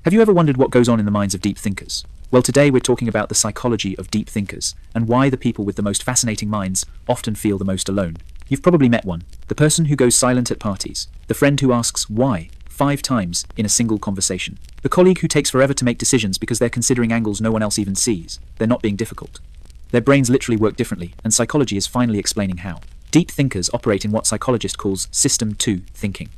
Have you ever wondered what goes on in the minds of deep thinkers? Well, today we're talking about the psychology of deep thinkers and why the people with the most fascinating minds often feel the most alone. You've probably met one, the person who goes silent at parties, the friend who asks why 5 times in a single conversation, the colleague who takes forever to make decisions because they're considering angles no one else even sees. They're not being difficult. Their brains literally work differently, and psychology is finally explaining how. Deep thinkers operate in what psychologists call System 2 thinking.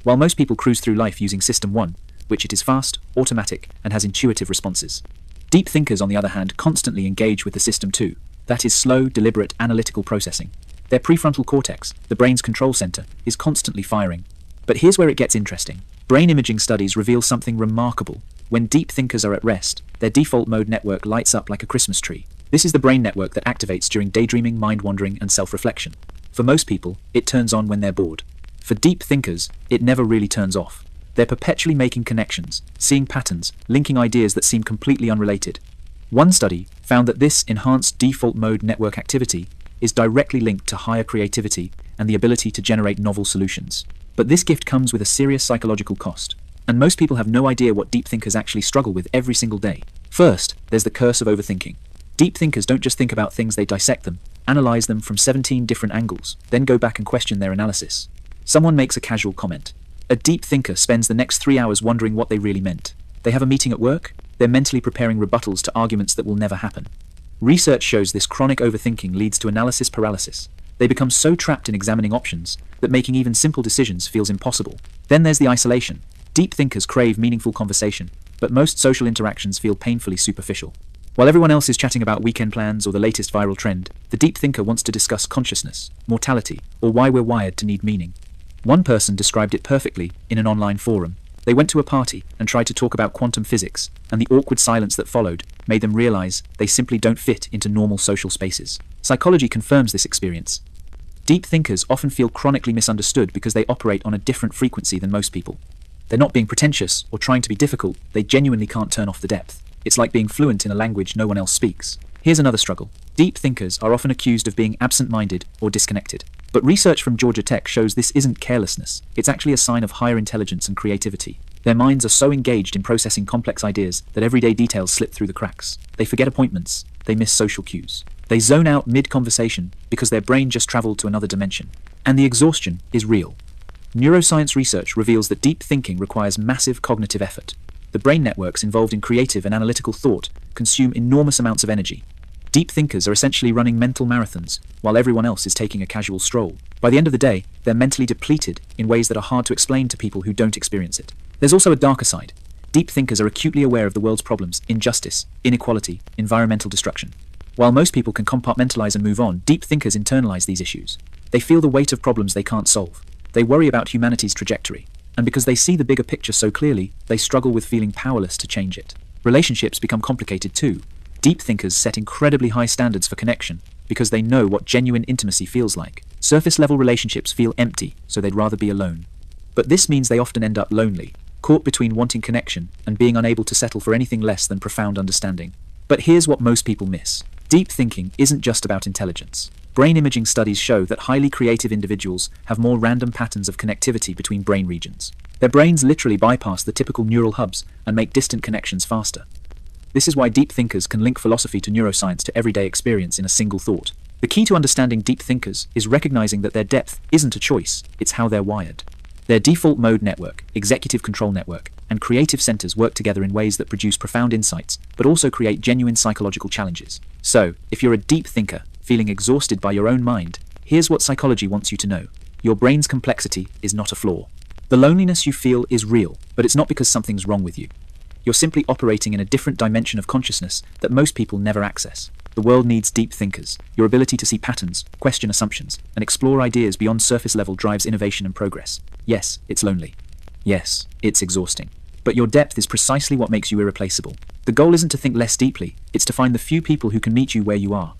While most people cruise through life using System 1, which it is fast, automatic, and has intuitive responses, deep thinkers, on the other hand, constantly engage with the System 2, that is slow, deliberate, analytical processing. Their prefrontal cortex, the brain's control center, is constantly firing. But here's where it gets interesting. Brain imaging studies reveal something remarkable. When deep thinkers are at rest, their default mode network lights up like a Christmas tree. This is the brain network that activates during daydreaming, mind-wandering, and self-reflection. For most people, it turns on when they're bored. For deep thinkers, it never really turns off. They're perpetually making connections, seeing patterns, linking ideas that seem completely unrelated. One study found that this enhanced default mode network activity is directly linked to higher creativity and the ability to generate novel solutions. But this gift comes with a serious psychological cost, and most people have no idea what deep thinkers actually struggle with every single day. First, there's the curse of overthinking. Deep thinkers don't just think about things, they dissect them, analyze them from 17 different angles, then go back and question their analysis. Someone makes a casual comment. A deep thinker spends the next 3 hours wondering what they really meant. They have a meeting at work, they're mentally preparing rebuttals to arguments that will never happen. Research shows this chronic overthinking leads to analysis paralysis. They become so trapped in examining options that making even simple decisions feels impossible. Then there's the isolation. Deep thinkers crave meaningful conversation, but most social interactions feel painfully superficial. While everyone else is chatting about weekend plans or the latest viral trend, the deep thinker wants to discuss consciousness, mortality, or why we're wired to need meaning. One person described it perfectly in an online forum. They went to a party and tried to talk about quantum physics, and the awkward silence that followed made them realize they simply don't fit into normal social spaces. Psychology confirms this experience. Deep thinkers often feel chronically misunderstood because they operate on a different frequency than most people. They're not being pretentious or trying to be difficult, they genuinely can't turn off the depth. It's like being fluent in a language no one else speaks. Here's another struggle. Deep thinkers are often accused of being absent-minded or disconnected. But research from Georgia Tech shows this isn't carelessness, it's actually a sign of higher intelligence and creativity. Their minds are so engaged in processing complex ideas that everyday details slip through the cracks. They forget appointments, they miss social cues. They zone out mid-conversation because their brain just traveled to another dimension. And the exhaustion is real. Neuroscience research reveals that deep thinking requires massive cognitive effort. The brain networks involved in creative and analytical thought consume enormous amounts of energy. Deep thinkers are essentially running mental marathons, while everyone else is taking a casual stroll. By the end of the day, they're mentally depleted in ways that are hard to explain to people who don't experience it. There's also a darker side. Deep thinkers are acutely aware of the world's problems: injustice, inequality, environmental destruction. While most people can compartmentalize and move on, deep thinkers internalize these issues. They feel the weight of problems they can't solve. They worry about humanity's trajectory. And because they see the bigger picture so clearly, they struggle with feeling powerless to change it. Relationships become complicated too. Deep thinkers set incredibly high standards for connection because they know what genuine intimacy feels like. Surface-level relationships feel empty, so they'd rather be alone. But this means they often end up lonely, caught between wanting connection and being unable to settle for anything less than profound understanding. But here's what most people miss. Deep thinking isn't just about intelligence. Brain imaging studies show that highly creative individuals have more random patterns of connectivity between brain regions. Their brains literally bypass the typical neural hubs and make distant connections faster. This is why deep thinkers can link philosophy to neuroscience to everyday experience in a single thought. The key to understanding deep thinkers is recognizing that their depth isn't a choice, it's how they're wired. Their default mode network, executive control network, and creative centers work together in ways that produce profound insights, but also create genuine psychological challenges. So, if you're a deep thinker, feeling exhausted by your own mind, here's what psychology wants you to know. Your brain's complexity is not a flaw. The loneliness you feel is real, but it's not because something's wrong with you. You're simply operating in a different dimension of consciousness that most people never access. The world needs deep thinkers. Your ability to see patterns, question assumptions, and explore ideas beyond surface level drives innovation and progress. Yes, it's lonely. Yes, it's exhausting. But your depth is precisely what makes you irreplaceable. The goal isn't to think less deeply, it's to find the few people who can meet you where you are.